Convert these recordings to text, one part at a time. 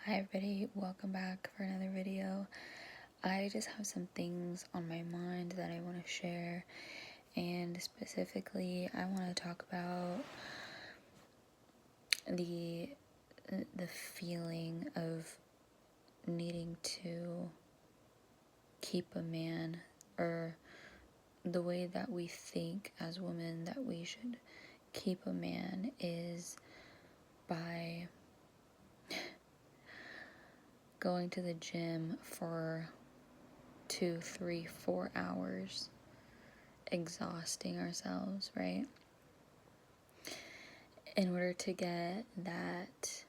Hi everybody, welcome back for another video. I just have some things on my mind that I want to share, and specifically I want to talk about the feeling of needing to keep a man, or the way that we think as women that we should keep a man is by going to the gym for 2, 3, 4 hours, exhausting ourselves, right? In order to get that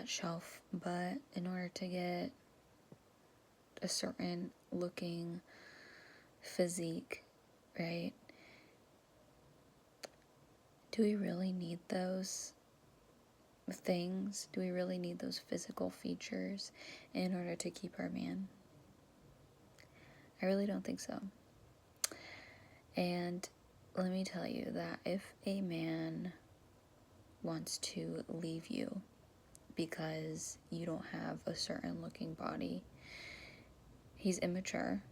shelf butt, in order to get a certain looking physique, right? Do we really need those things? Do we really need those physical features in order to keep our man? I really don't think so. And let me tell you that if a man wants to leave you because you don't have a certain looking body, he's immature,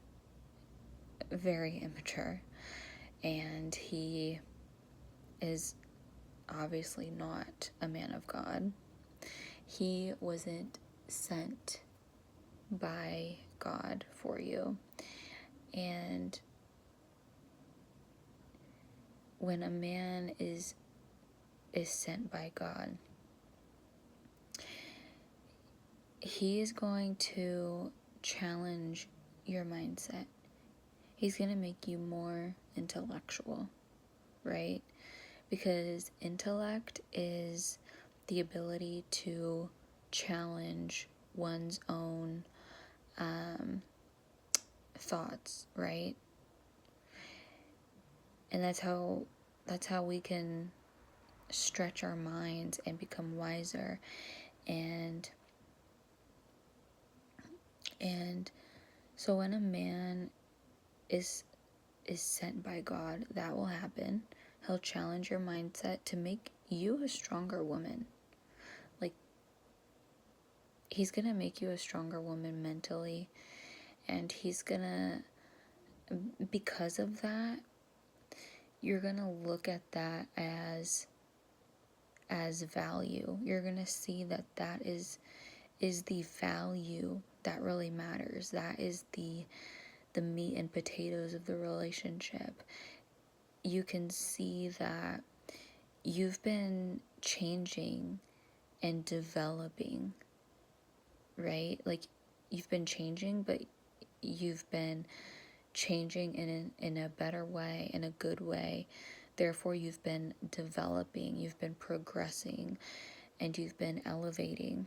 very immature, and he is obviously not a man of God. He wasn't sent by God for you. And when a man is sent by God, he is going to challenge your mindset. He's going to make you more intellectual, right? Because intellect is the ability to challenge one's own thoughts, right? And that's how we can stretch our minds and become wiser. And so when a man is sent by God, that will happen. He'll challenge your mindset to make you a stronger woman. Like, he's gonna make you a stronger woman mentally, and he's gonna, because of that, you're gonna look at that as value. You're gonna see that is the value that really matters. That is the meat and potatoes of the relationship. You can see that you've been changing and developing, right? Like, you've been changing, but you've been changing in a better way, in a good way. Therefore, you've been developing, you've been progressing, and you've been elevating.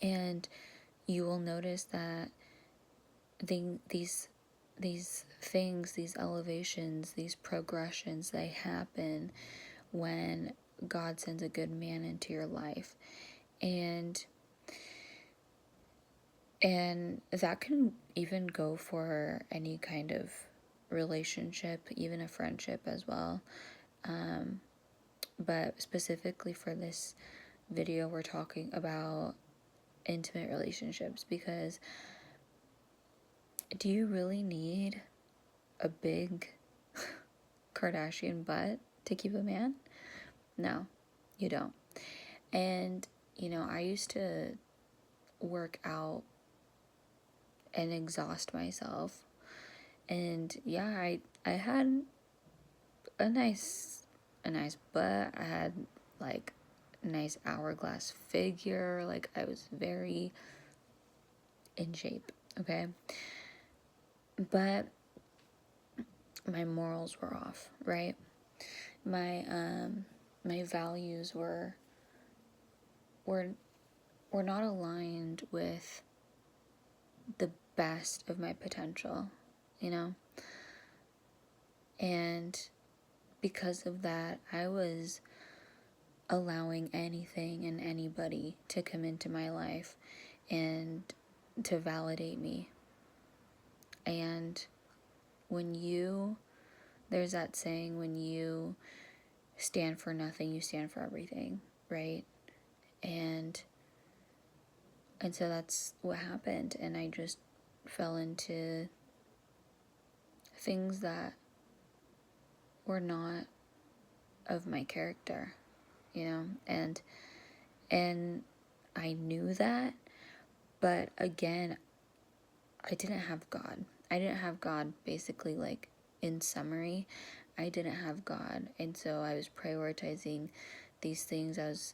And you will notice that these things, these elevations, these progressions, they happen when God sends a good man into your life. And that can even go for any kind of relationship, even a friendship as well. But specifically for this video, we're talking about intimate relationships, because do you really need a big Kardashian butt to keep a man? No, you don't. And, I used to work out and exhaust myself. And yeah, I had a nice butt. I had like a nice hourglass figure. Like, I was very in shape, okay? But my morals were off, right? My values were not aligned with the best of my potential, And because of that, I was allowing anything and anybody to come into my life and to validate me. And there's that saying, when you stand for nothing, you stand for everything, right? And so that's what happened. And I just fell into things that were not of my character, you know, and I knew that, but again, I didn't have God. I didn't have God, basically, like, in summary. I didn't have God, and so I was prioritizing these things.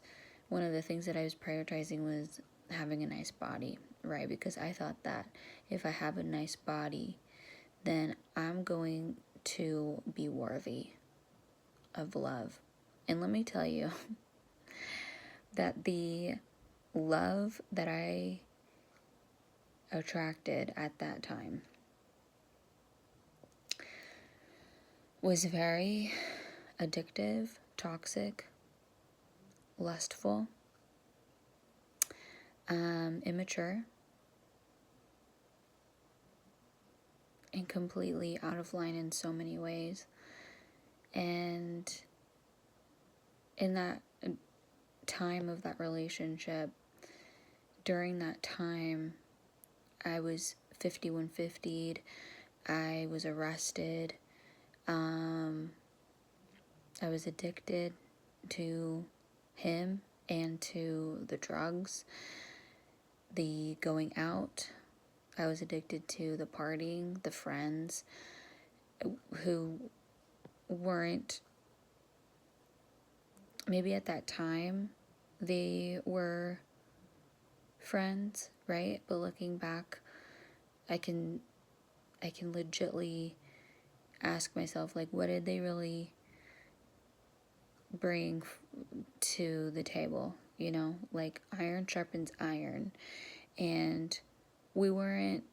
One of the things that I was prioritizing was having a nice body, right? Because I thought that if I have a nice body, then I'm going to be worthy of love. And let me tell you that the love that I attracted at that time was very addictive, toxic, lustful, immature, and completely out of line in so many ways. And in that time of that relationship, during that time, I was 5150'd, I was arrested, I was addicted to him and to the drugs, the going out. I was addicted to the partying, the friends who weren't, maybe at that time they were friends, right? But looking back, I can legitly ask myself, like, what did they really bring to the table? You know, like, iron sharpens iron, and we weren't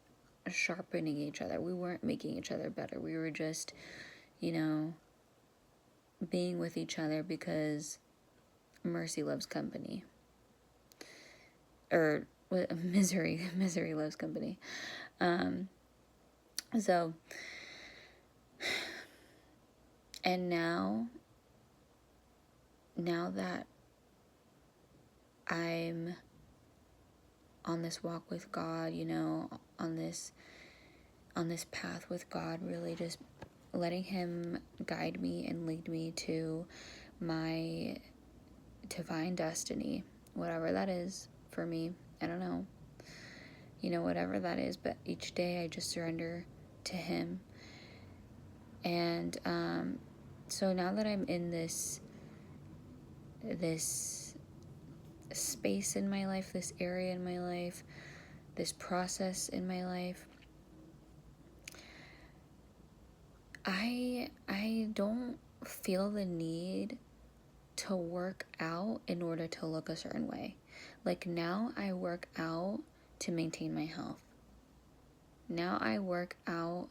sharpening each other. We weren't making each other better. We were just, you know, being with each other because mercy loves company. Or misery loves company. So, and now that I'm on this walk with God, you know, on this path with God, really just letting him guide me and lead me to my divine destiny, whatever that is for me. I don't know, you know, whatever that is, but each day I just surrender to him. And so now that I'm in this space in my life, this area in my life, this process in my life, I don't feel the need to work out in order to look a certain way. Like, now I work out to maintain my health. Now I work out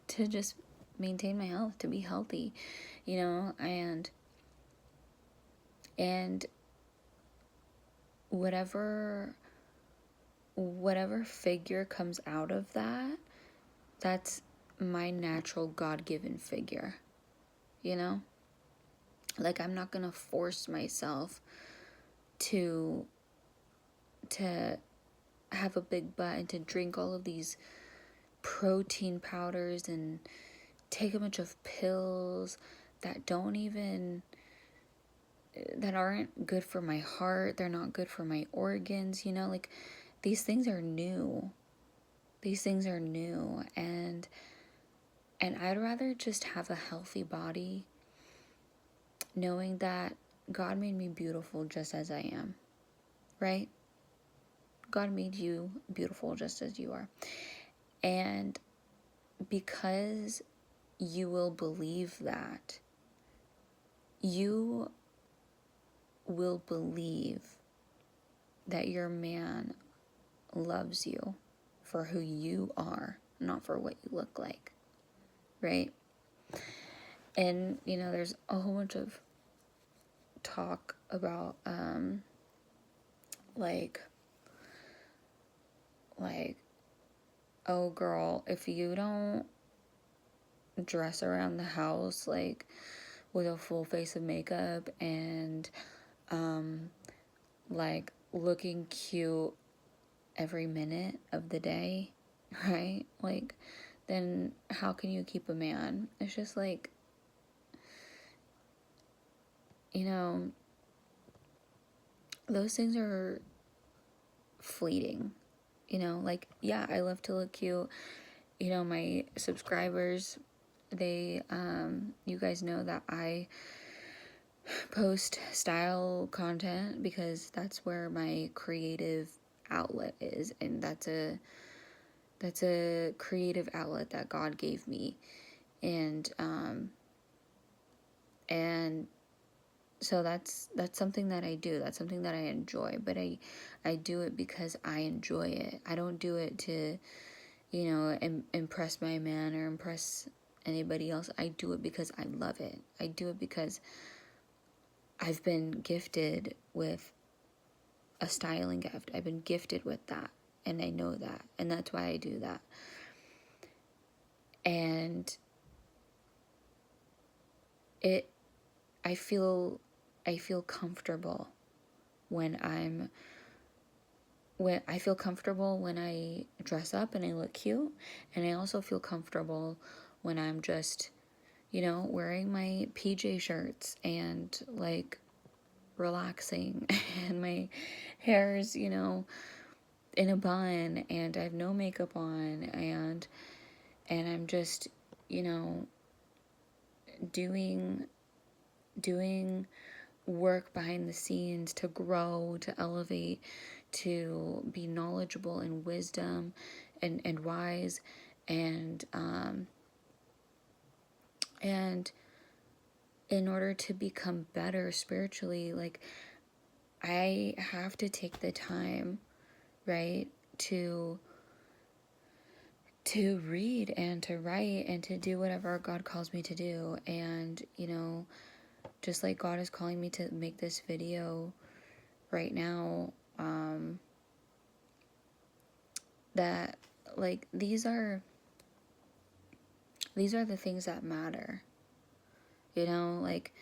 to just maintain my health, to be healthy, you know, and whatever figure comes out of that, that's my natural God-given figure, you know? Like, I'm not gonna force myself to have a big butt and to drink all of these protein powders and take a bunch of pills that aren't good for my heart. They're not good for my organs, you know? Like, these things are new. And I'd rather just have a healthy body, knowing that God made me beautiful just as I am, right? God made you beautiful just as you are. And because you will believe that, you will believe that your man loves you for who you are, not for what you look like, right? And, you know, there's a whole bunch of talk about, like, oh girl, if you don't dress around the house, like, with a full face of makeup and like looking cute every minute of the day, right? Like, then how can you keep a man? It's just like, you know, those things are fleeting. You know, like, yeah, I love to look cute. You know, my subscribers, they, you guys know that I post style content because that's where my creative outlet is, and that's a creative outlet that God gave me. And so that's something that I do. That's something that I enjoy, but I do it because I enjoy it. I don't do it to, you know, impress my man or impress anybody else. I do it because I love it. I do it because I've been gifted with a styling gift. I've been gifted with that, and I know that, and that's why I do that. And I feel comfortable when I feel comfortable when I dress up and I look cute, and I also feel comfortable when I'm just, you know, wearing my PJ shirts and like relaxing and my hair's, you know, in a bun and I have no makeup on, and I'm just, you know, doing work behind the scenes to grow, to elevate, to be knowledgeable and wisdom and wise, and in order to become better spiritually, like, I have to take the time, right, to read and to write and to do whatever God calls me to do. And, you know, just like God is calling me to make this video right now, that, like, these are the things that matter, you know, like,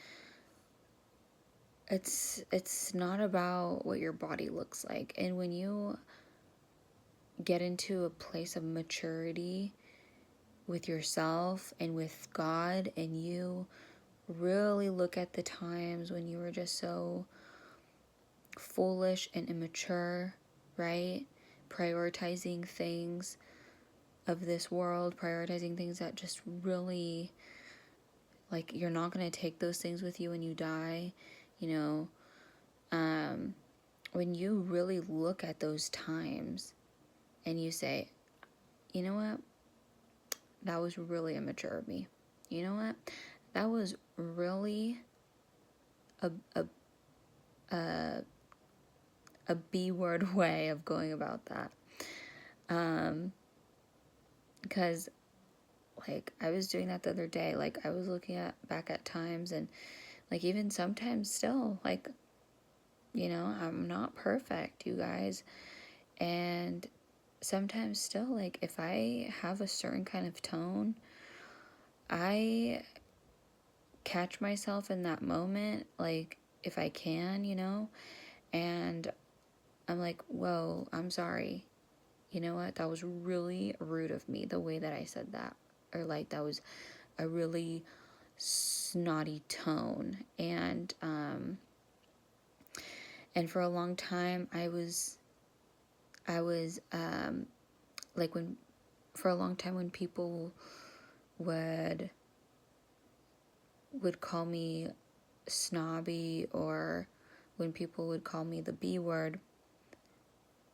it's not about what your body looks like. And when you get into a place of maturity with yourself and with God, and you really look at the times when you were just so foolish and immature, right? Prioritizing things of this world, prioritizing things that just really, like, you're not going to take those things with you when you die, you know. When you really look at those times and you say, you know what, that was really immature of me. You know what, that was really a B-word way of going about that. Because, like, I was doing that the other day. Like, I was looking back at times, and, like, even sometimes still, like, you know, I'm not perfect, you guys. And sometimes still, like, if I have a certain kind of tone, I catch myself in that moment, like, if I can, you know, and I'm like, whoa, I'm sorry. You know what? That was really rude of me, the way that I said that. Or, like, that was a really snotty tone. And for a long time, I was like, for a long time when people would call me snobby, or when people would call me the B word,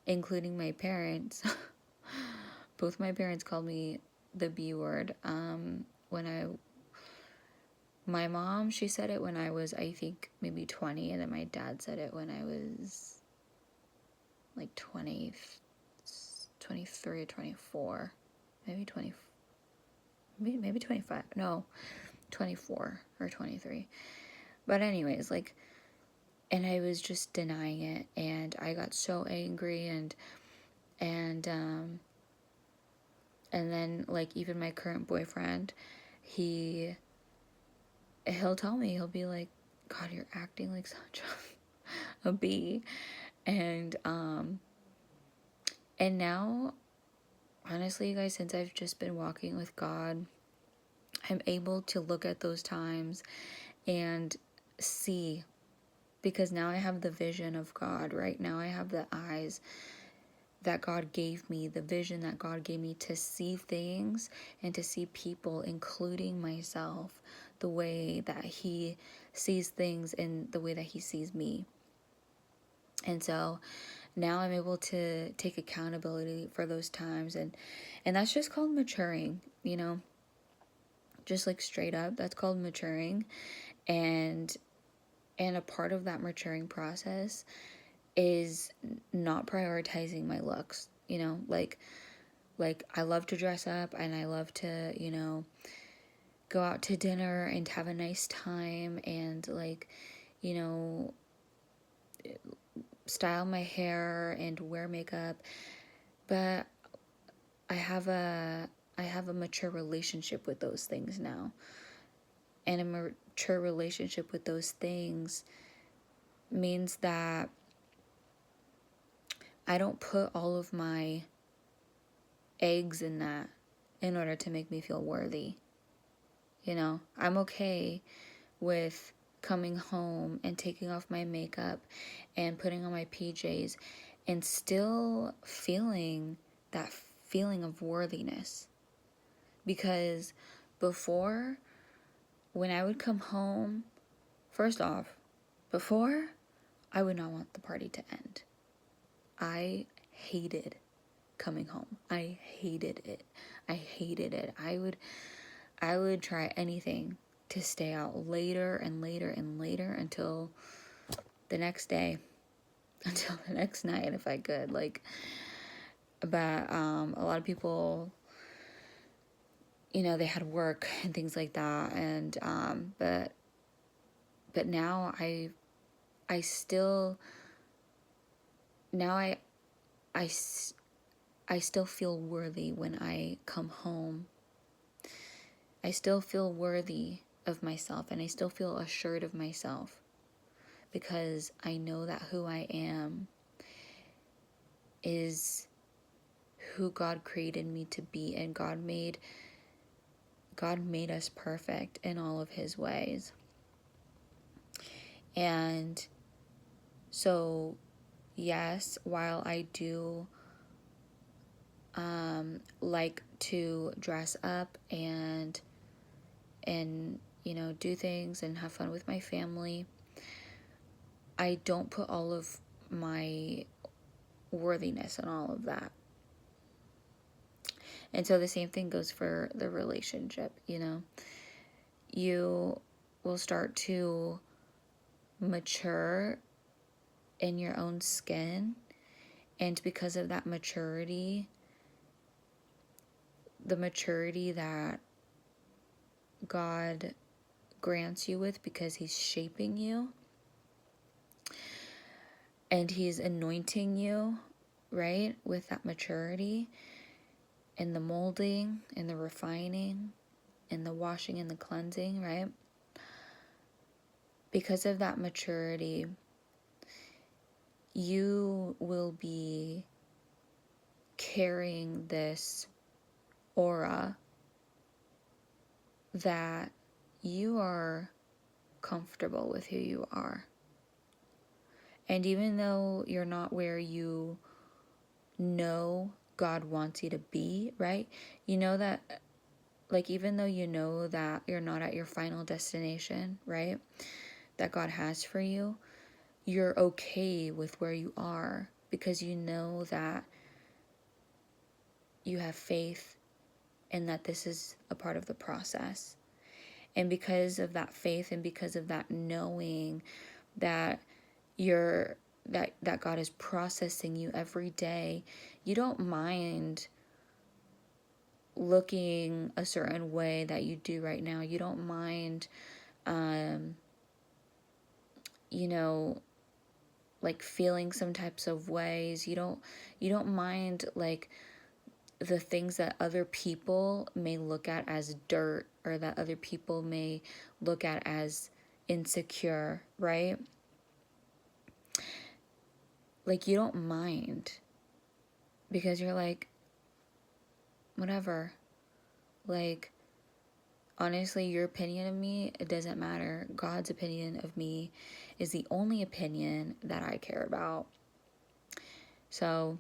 including my parents. Both my parents called me the B word. My mom, she said it when I was, I think, maybe 20, and then my dad said it when I was like 23 or 24, maybe 20, maybe 25, no, 24 or 23. But anyways, like, and I was just denying it, and I got so angry, and then, like, even my current boyfriend, he'll tell me, he'll be like, God, you're acting like such a B. And now, honestly, you guys, since I've just been walking with God, I'm able to look at those times and see, because now I have the vision of God, right? Now I have the eyes that God gave me, the vision that God gave me to see things and to see people, including myself, the way that He sees things and the way that He sees me. And so now I'm able to take accountability for those times, and that's just called maturing, you know, just like straight up, that's called maturing. And a part of that maturing process is not prioritizing my looks, you know, like I love to dress up and I love to, you know, go out to dinner and have a nice time and, like, you know, style my hair and wear makeup. But I have a mature relationship with those things now. And a mature relationship with those things means that I don't put all of my eggs in that in order to make me feel worthy. You know, I'm okay with coming home and taking off my makeup and putting on my PJs and still feeling that feeling of worthiness. Because before, when I would come home, first off, before, I would not want the party to end. I hated coming home. I hated it. I hated it. I would try anything to stay out later and later and later until the next day, until the next night if I could. Like, but a lot of people, you know, they had work and things like that, and but now I still now I still feel worthy when I come home. I still feel worthy of myself, and I still feel assured of myself, because I know that who I am is who God created me to be, and God made us perfect in all of His ways. And so, yes, while I do like to dress up and you know, do things and have fun with my family, I don't put all of my worthiness in all of that. And so the same thing goes for the relationship, you know. You will start to mature in your own skin, and because of that maturity, the maturity that God grants you with, because He's shaping you and He's anointing you, right, with that maturity, and the molding and the refining and the washing and the cleansing, right? Because of that maturity, you will be carrying this aura that you are comfortable with who you are. And even though you're not where you know God wants you to be, right? You know that, like, even though you know that you're not at your final destination, right, that God has for you, you're okay with where you are, because you know that you have faith and that this is a part of the process. And because of that faith and because of that knowing that that God is processing you every day, you don't mind looking a certain way that you do right now. You don't mind you know, like, feeling some types of ways. You don't mind, like, the things that other people may look at as dirt, or that other people may look at as insecure, right? like, you don't mind because you're like, whatever. Like, honestly, your opinion of me, it doesn't matter. God's opinion of me is the only opinion that I care about. So,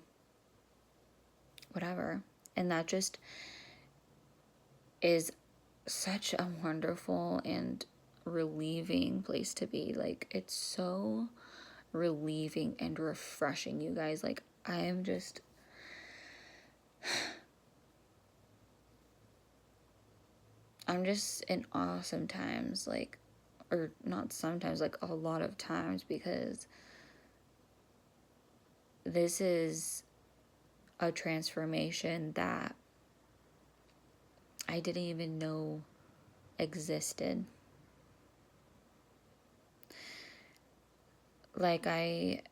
whatever. And that just is such a wonderful and relieving place to be. Like, it's so relieving and refreshing, you guys. Like, I am just, I'm just in awe sometimes, like, or not sometimes, like a lot of times, because this is a transformation that I didn't even know existed. Like, I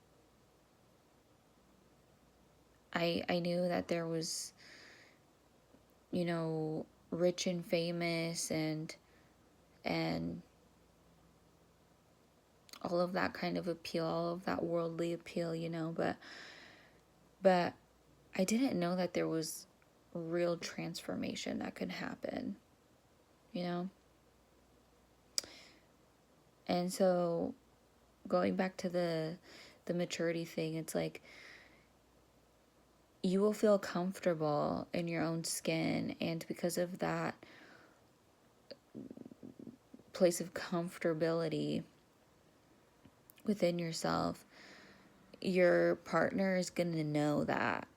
knew that there was, you know, rich and famous and all of that kind of appeal, all of that worldly appeal, you know, but I didn't know that there was real transformation that could happen, you know? And so going back to the maturity thing, it's like you will feel comfortable in your own skin, and because of that place of comfortability within yourself, your partner is going to know that,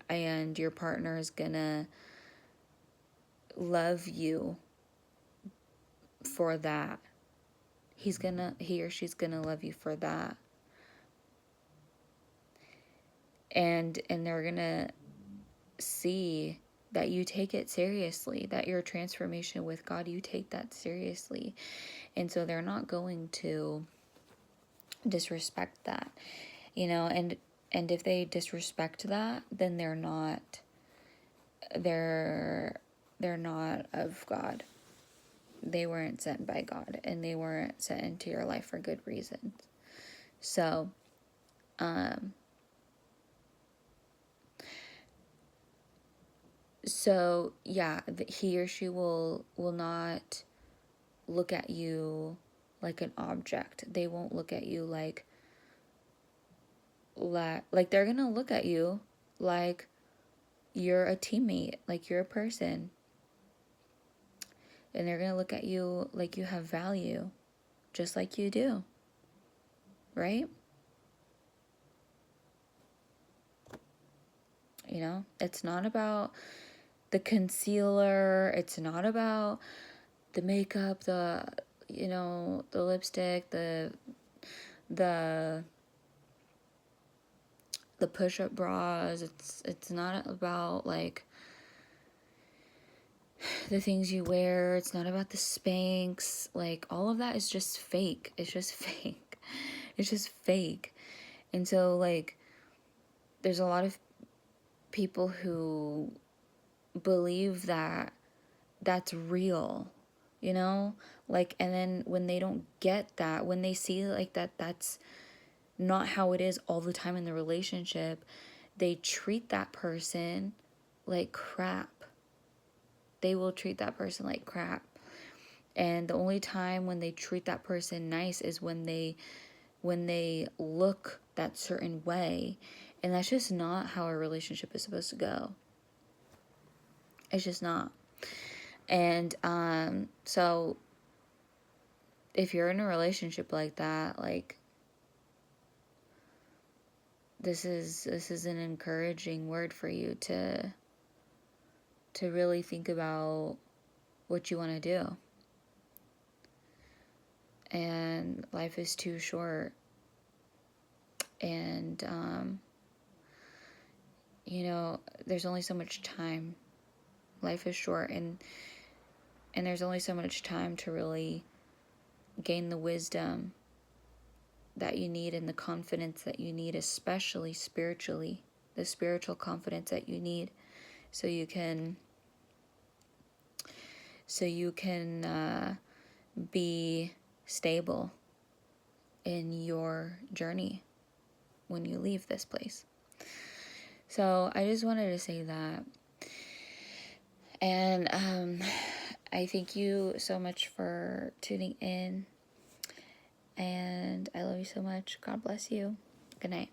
and your partner is going to love you for that. He or she's going to love you for that. And they're going to see that you take it seriously, that your transformation with God, you take that seriously. And so they're not going to disrespect that, you know, and if they disrespect that, then they're not of God. They weren't sent by God, and they weren't sent into your life for good reasons. So yeah, he or she will not look at you like an object. They won't look at you like they're gonna look at you like you're a teammate, like you're a person. And they're gonna look at you like you have value, just like you do. Right? You know, it's not about the concealer, it's not about the makeup, the lipstick, the push-up bras. It's not about like the things you wear. It's not about the Spanx. Like, all of that is just fake. It's just fake. It's just fake. And so, like, there's a lot of people who believe that that's real, you know? Like, and then when they don't get that, when they see like that's not how it is all the time in the relationship, they treat that person like crap. They will treat that person like crap. And the only time when they treat that person nice is when they look that certain way. And that's just not how a relationship is supposed to go. It's just not. And so if you're in a relationship like that, like, this is an encouraging word for you to really think about what you want to do. And life is too short. And there's only so much time. Life is short, and there's only so much time to really gain the wisdom that you need and the confidence that you need, especially spiritually, the spiritual confidence that you need, so you can be stable in your journey. when you leave this place. So I just wanted to say that. And I thank you so much for tuning in. And I love you so much. God bless you. Good night.